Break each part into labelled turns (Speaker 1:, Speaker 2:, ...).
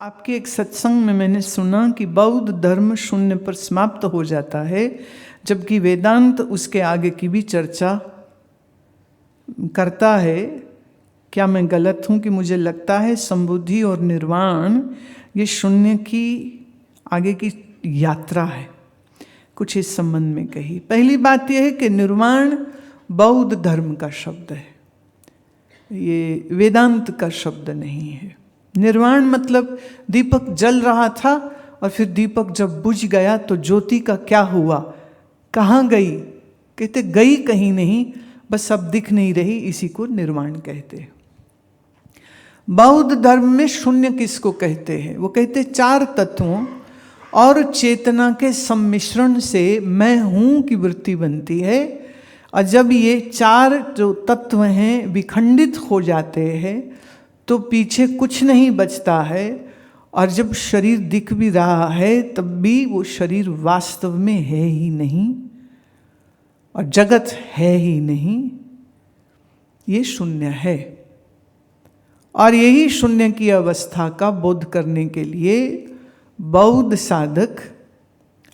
Speaker 1: आपके एक सत्संग में मैंने सुना कि बौद्ध धर्म शून्य पर समाप्त हो जाता है, जबकि वेदांत उसके आगे की भी चर्चा करता है। क्या मैं गलत हूँ कि मुझे लगता है संबुद्धि और निर्वाण ये शून्य की आगे की यात्रा है? कुछ इस संबंध में कही। पहली बात यह है कि निर्वाण बौद्ध धर्म का शब्द है, ये वेदांत का शब्द नहीं है। निर्वाण मतलब दीपक जल रहा था और फिर दीपक जब बुझ गया तो ज्योति का क्या हुआ, कहाँ गई? कहते गई कहीं नहीं, बस अब दिख नहीं रही, इसी को निर्वाण कहते हैं। बौद्ध धर्म में शून्य किसको कहते हैं? वो कहते चार तत्वों और चेतना के सम्मिश्रण से मैं हूं की वृत्ति बनती है। और जब ये चार जो तत्व हैं विखंडित हो जाते हैं तो पीछे कुछ नहीं बचता है, और जब शरीर दिख भी रहा है तब भी वो शरीर वास्तव में है ही नहीं और जगत है ही नहीं, ये शून्य है। और यही शून्य की अवस्था का बोध करने के लिए बौद्ध साधक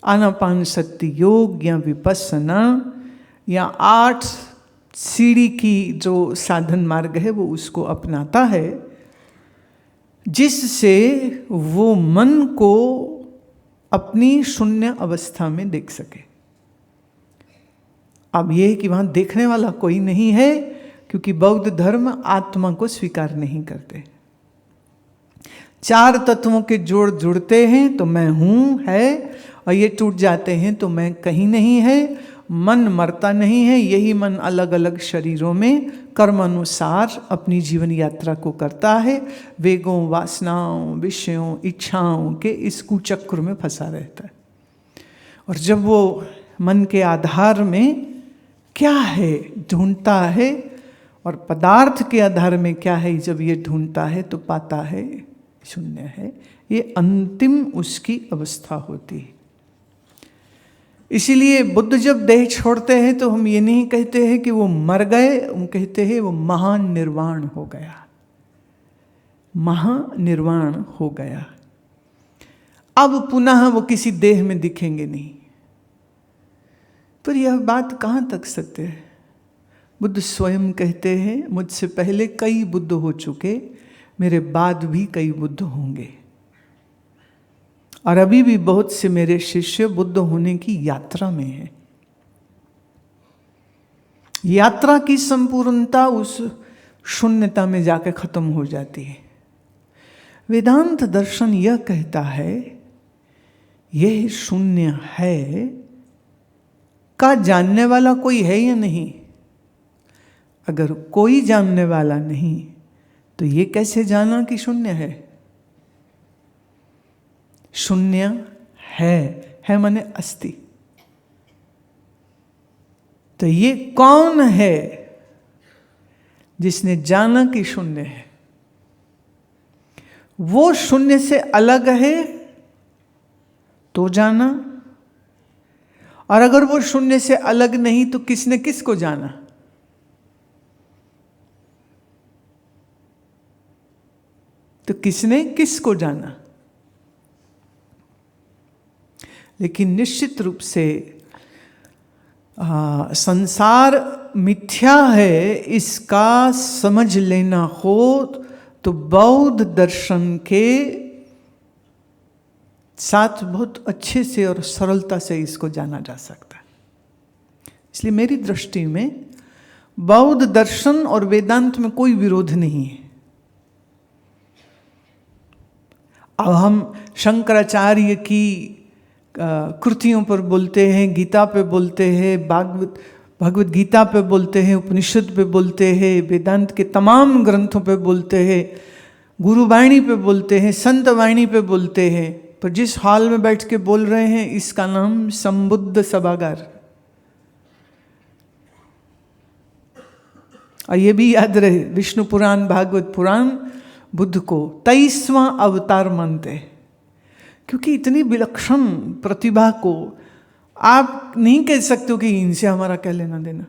Speaker 1: आनापानसति योग या विपस्सना या 8 सीढ़ी की जो साधन मार्ग है वो उसको अपनाता है, जिससे वो मन को अपनी शून्य अवस्था में देख सके। अब यह कि वहां देखने वाला कोई नहीं है, क्योंकि बौद्ध धर्म आत्मा को स्वीकार नहीं करते। चार तत्वों के जोड़ जुड़ते हैं तो मैं हूं है, और ये टूट जाते हैं तो मैं कहीं नहीं है। मन मरता नहीं है, यही मन अलग अलग शरीरों में कर्म अनुसार अपनी जीवन यात्रा को करता है, वेगों, वासनाओं, विषयों, इच्छाओं के इस कुचक्र में फंसा रहता है। और जब वो मन के आधार में क्या है ढूंढता है, और पदार्थ के आधार में क्या है जब ये ढूंढता है तो पाता है शून्य है। ये अंतिम उसकी अवस्था होती है। इसीलिए बुद्ध जब देह छोड़ते हैं तो हम ये नहीं कहते हैं कि वो मर गए, हम कहते हैं वो महानिर्वाण हो गया, महानिर्वाण हो गया। अब पुनः वो किसी देह में दिखेंगे नहीं। पर यह बात कहाँ तक सत्य है? बुद्ध स्वयं कहते हैं मुझसे पहले कई बुद्ध हो चुके, मेरे बाद भी कई बुद्ध होंगे, और अभी भी बहुत से मेरे शिष्य बुद्ध होने की यात्रा में हैं। यात्रा की संपूर्णता उस शून्यता में जाकर खत्म हो जाती है। वेदांत दर्शन यह कहता है यह शून्य है का जानने वाला कोई है या नहीं? अगर कोई जानने वाला नहीं तो ये कैसे जाना कि शून्य है? शून्य है माने अस्ति। तो ये कौन है जिसने जाना कि शून्य है? वो शून्य से अलग है तो जाना, और अगर वो शून्य से अलग नहीं तो किसने किसको जाना? तो किसने किसको जाना? लेकिन निश्चित रूप से संसार मिथ्या है, इसका समझ लेना हो तो बौद्ध दर्शन के साथ बहुत अच्छे से और सरलता से इसको जाना जा सकता है। इसलिए मेरी दृष्टि में बौद्ध दर्शन और वेदांत में कोई विरोध नहीं है। अब हम शंकराचार्य की कृतियों पर बोलते हैं, गीता पे बोलते हैं, भगवत गीता पे बोलते हैं, उपनिषद पे बोलते हैं, वेदांत के तमाम ग्रंथों पे बोलते हैं, गुरुवाणी पे बोलते हैं, संत वाणी पे बोलते हैं, पर जिस हॉल में बैठ के बोल रहे हैं इसका नाम संबुद्ध सभागार। और ये भी याद रहे, विष्णु पुराण, भागवत पुराण बुद्ध को 23वां अवतार मानते हैं, क्योंकि इतनी विलक्षण प्रतिभा को आप नहीं कह सकते हो कि इनसे हमारा क्या लेना देना।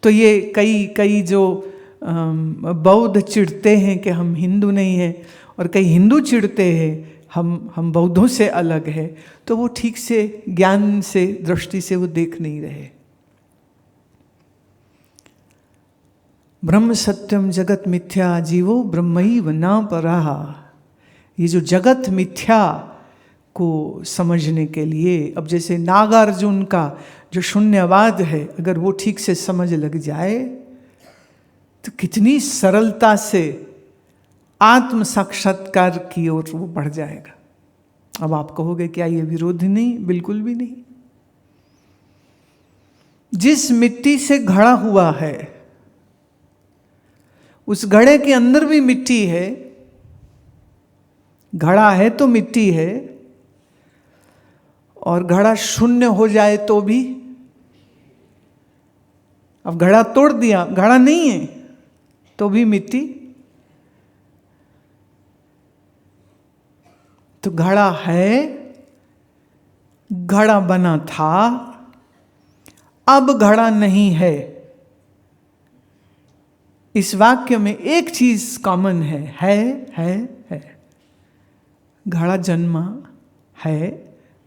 Speaker 1: तो ये कई जो बौद्ध चिढ़ते हैं कि हम हिंदू नहीं हैं, और कई हिंदू चिढ़ते हैं हम बौद्धों से अलग है, तो वो ठीक से ज्ञान से दृष्टि से वो देख नहीं रहे। ब्रह्म सत्यम जगत मिथ्या जीवो ब्रह्मैव न परः। ये जो जगत मिथ्या को समझने के लिए, अब जैसे नागार्जुन का जो शून्यवाद है, अगर वो ठीक से समझ लग जाए तो कितनी सरलता से आत्म साक्षात्कार की ओर वो बढ़ जाएगा। अब आप कहोगे क्या ये विरोध नहीं? बिल्कुल भी नहीं। जिस मिट्टी से घड़ा हुआ है उस घड़े के अंदर भी मिट्टी है। घड़ा है तो मिट्टी है, और घड़ा शून्य हो जाए तो भी, अब घड़ा तोड़ दिया, घड़ा नहीं है तो भी मिट्टी। तो घड़ा है, घड़ा बना था, अब घड़ा नहीं है। इस वाक्य में एक चीज कॉमन है। घड़ा जन्मा है,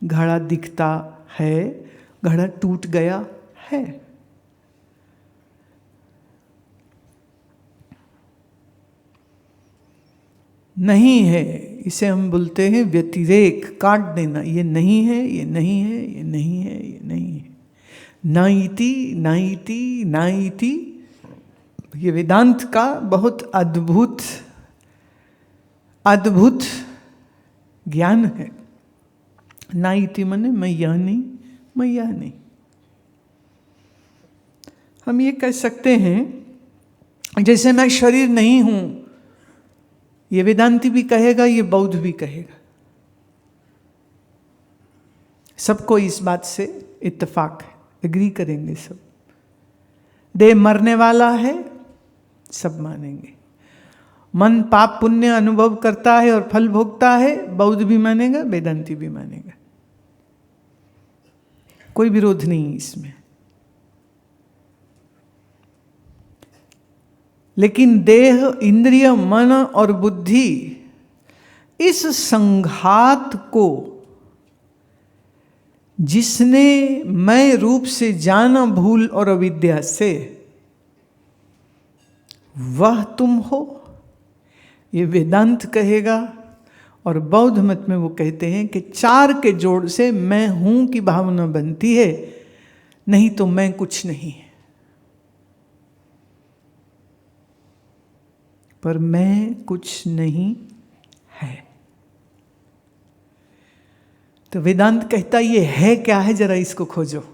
Speaker 1: घड़ा दिखता है, घड़ा टूट गया है। नहीं है, इसे हम बोलते हैं व्यतिरेक, काट देना। ये नहीं है, ये नहीं है, ये नहीं है, ये नहीं है। नाइति नाइति नाइति, ये वेदांत का बहुत अद्भुत अद्भुत ज्ञान है। नाइति माने मैं यह नहीं, मैं यह नहीं। हम ये कह सकते हैं जैसे मैं शरीर नहीं हूं, ये वेदांती भी कहेगा, ये बौद्ध भी कहेगा। सबको इस बात से इत्तेफाक है, एग्री करेंगे सब। देह मरने वाला है, सब मानेंगे। मन पाप पुण्य अनुभव करता है और फल भोगता है, बौद्ध भी मानेगा, वेदांती भी मानेगा। कोई विरोध नहीं इसमें। लेकिन देह, इंद्रिय, मन और बुद्धि, इस संघात को जिसने मैं रूप से जाना भूल और अविद्या से, वह तुम हो, ये वेदांत कहेगा। और बौद्ध मत में वो कहते हैं कि चार के जोड़ से मैं हूं की भावना बनती है, नहीं तो मैं कुछ नहीं। पर मैं कुछ नहीं है। तो वेदांत कहता ये है क्या है, जरा इसको खोजो।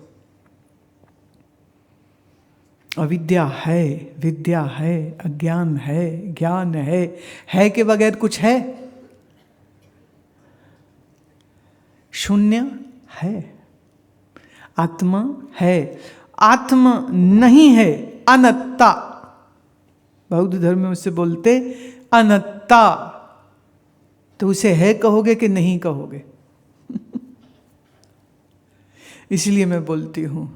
Speaker 1: अविद्या है, विद्या है, अज्ञान है, ज्ञान है के बगैर कुछ है? शून्य है, आत्मा है, आत्मा नहीं है, अनत्ता। बौद्ध धर्म में उससे बोलते अनत्ता। तो उसे है कहोगे कि नहीं कहोगे? इसलिए मैं बोलती हूं,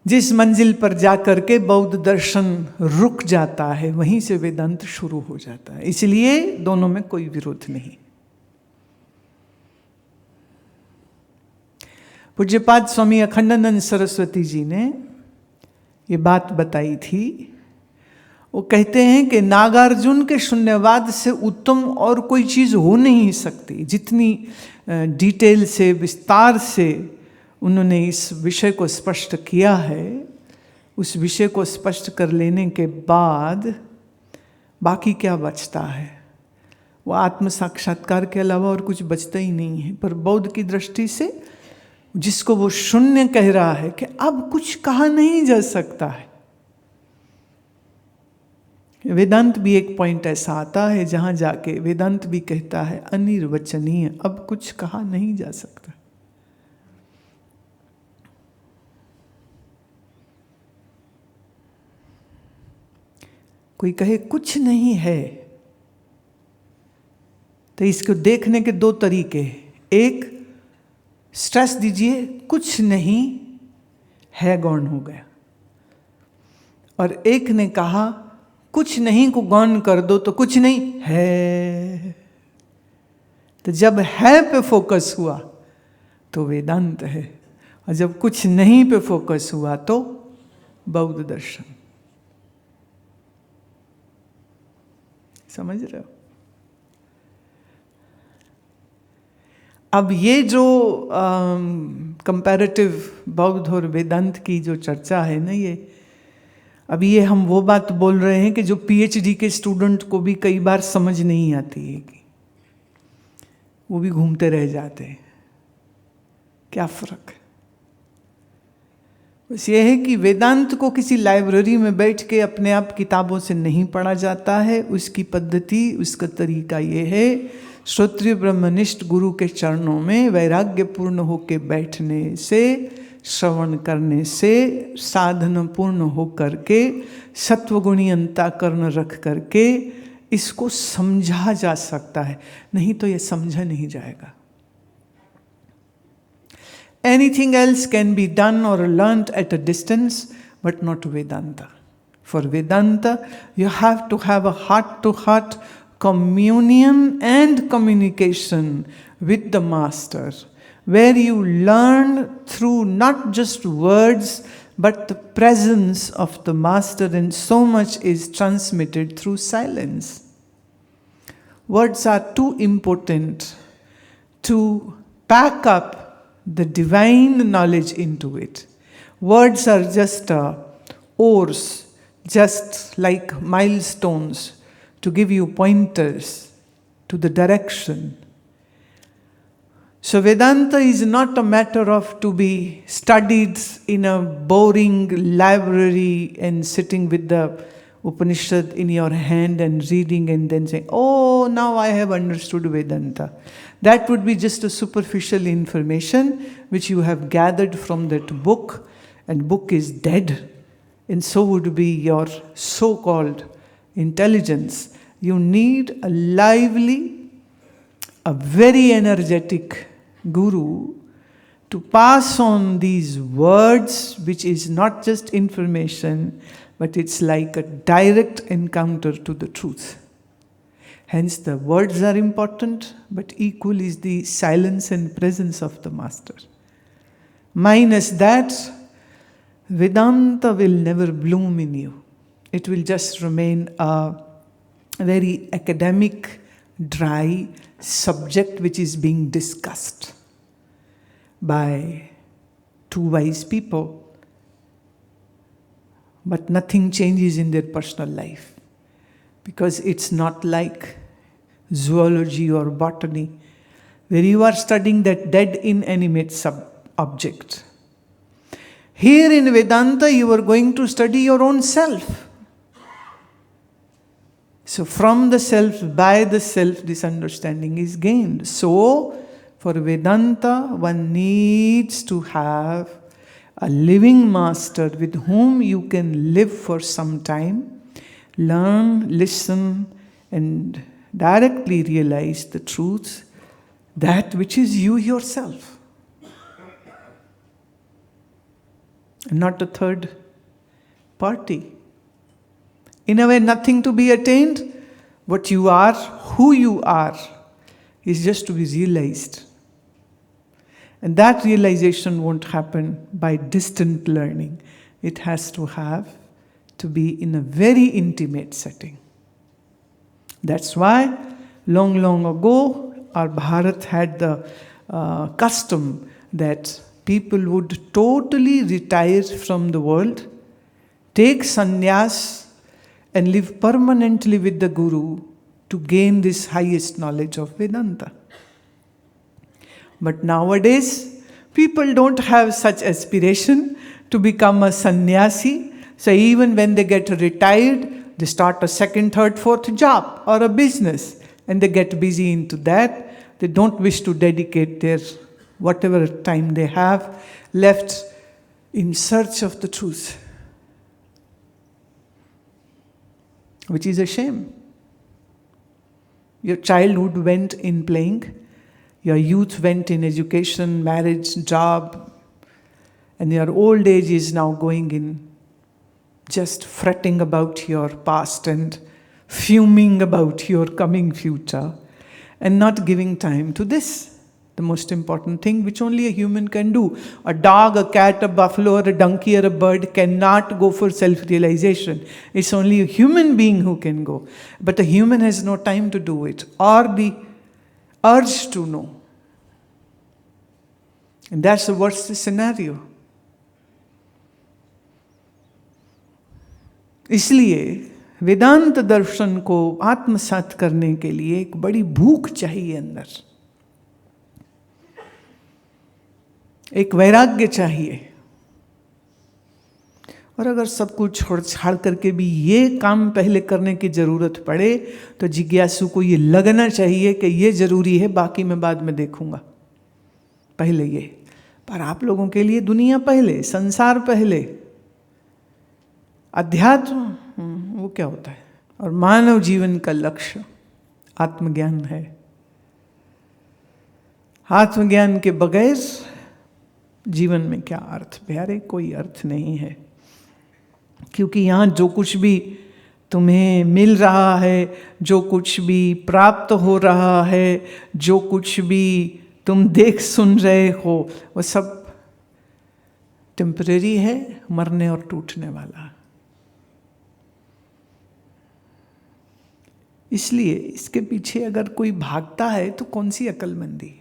Speaker 1: जिस मंजिल पर जाकर के बौद्ध दर्शन रुक जाता है, वहीं से वेदांत शुरू हो जाता है। इसलिए दोनों में कोई विरोध नहीं। पूज्यपाद स्वामी अखंडानंद सरस्वती जी ने ये बात बताई थी। वो कहते हैं कि नागार्जुन के शून्यवाद से उत्तम और कोई चीज हो नहीं सकती। जितनी डिटेल से, विस्तार से उन्होंने इस विषय को स्पष्ट किया है, उस विषय को स्पष्ट कर लेने के बाद बाकी क्या बचता है? वो आत्म साक्षात्कार के अलावा और कुछ बचता ही नहीं है। पर बौद्ध की दृष्टि से जिसको वो शून्य कह रहा है कि अब कुछ कहा नहीं जा सकता है। वेदांत भी एक पॉइंट ऐसा आता है जहां जाके वेदांत भी कहता है अनिर्वचनीय, अब कुछ कहा नहीं जा सकता। कोई कहे कुछ नहीं है, तो इसको देखने के दो तरीके। एक, स्ट्रेस दीजिए कुछ नहीं है, गौण हो गया। और एक ने कहा कुछ नहीं को गौण कर दो तो कुछ नहीं है। तो जब है पे फोकस हुआ तो वेदांत है, और जब कुछ नहीं पे फोकस हुआ तो बौद्ध दर्शन। समझ रहे हो? अब ये जो कंपैरेटिव बौद्ध और वेदांत की जो चर्चा है ना, ये अभी ये हम वो बात बोल रहे हैं कि जो पीएचडी के स्टूडेंट को भी कई बार समझ नहीं आती है, कि वो भी घूमते रह जाते हैं। क्या फर्क है? बस ये है कि वेदांत को किसी लाइब्रेरी में बैठ के अपने आप किताबों से नहीं पढ़ा जाता है। उसकी पद्धति, उसका तरीका ये है, श्रोत्रिय ब्रह्मनिष्ठ गुरु के चरणों में वैराग्यपूर्ण होके बैठने से, श्रवण करने से, साधन पूर्ण हो करके, सत्वगुणी अंतःकरण रख करके इसको समझा जा सकता है, नहीं तो ये समझा नहीं जाएगा। Anything else can be done or learnt at a distance, but not Vedanta. For Vedanta, you have to have a heart-to-heart communion and communication with the Master, where you learn through not just words, but the presence of the Master, and so much is transmitted through silence. Words are too important to pack up the divine knowledge into it. Words are just oars, just like milestones to give you pointers to the direction. So Vedanta is not a matter of to be studied in a boring library and sitting with the Upanishad in your hand and reading and then saying, oh, now I have understood Vedanta. That would be just a superficial information which you have gathered from that book, and book is dead, and so would be your so-called intelligence. You need a lively, a very energetic guru to pass on these words, which is not just information, but it's like a direct encounter to the truth. Hence the words are important, but equal is the silence and presence of the Master. Minus that, Vedanta will never bloom in you. It will just remain a very academic, dry subject which is being discussed by two wise people, but nothing changes in their personal life, because it's not like zoology or botany, where you are studying that dead inanimate object. Here in Vedanta, you are going to study your own self. So from the self, by the self, this understanding is gained. So for Vedanta, one needs to have a living master with whom you can live for some time, learn, listen, and directly realize the truth, that which is you yourself. And not a third party. In a way, nothing to be attained. What you are, who you are, is just to be realized. And that realization won't happen by distant learning. It has to be in a very intimate setting. That's why long, long ago, our Bharat had the custom that people would totally retire from the world, take sannyas, and live permanently with the Guru to gain this highest knowledge of Vedanta. But nowadays, people don't have such aspiration to become a sannyasi. So even when they get retired, they start a second, third, fourth job or a business, and they get busy into that. They don't wish to dedicate their whatever time they have left in search of the truth, which is a shame. Your childhood went in playing, your youth went in education, marriage, job, and your old age is now going in just fretting about your past and fuming about your coming future and not giving time to this, the most important thing which only a human can do. A dog, a cat, a buffalo, or a donkey, or a bird cannot go for self-realization. It's only a human being who can go. But a human has no time to do it or the urge to know. And that's the worst scenario. इसलिए वेदांत दर्शन को आत्मसात करने के लिए एक बड़ी भूख चाहिए अंदर, एक वैराग्य चाहिए। और अगर सब कुछ छोड़ छाड़ करके भी ये काम पहले करने की जरूरत पड़े तो जिज्ञासु को ये लगना चाहिए कि ये जरूरी है, बाकी मैं बाद में देखूंगा, पहले ये। पर आप लोगों के लिए दुनिया पहले, संसार पहले, अध्यात्म वो क्या होता है। और मानव जीवन का लक्ष्य आत्मज्ञान है। आत्मज्ञान के बगैर जीवन में क्या अर्थ प्यारे, कोई अर्थ नहीं है। क्योंकि यहाँ जो कुछ भी तुम्हें मिल रहा है, जो कुछ भी प्राप्त हो रहा है, जो कुछ भी तुम देख सुन रहे हो, वो सब टेम्परेरी है, मरने और टूटने वाला। इसलिए इसके पीछे अगर कोई भागता है तो कौन सी अक्लमंदी।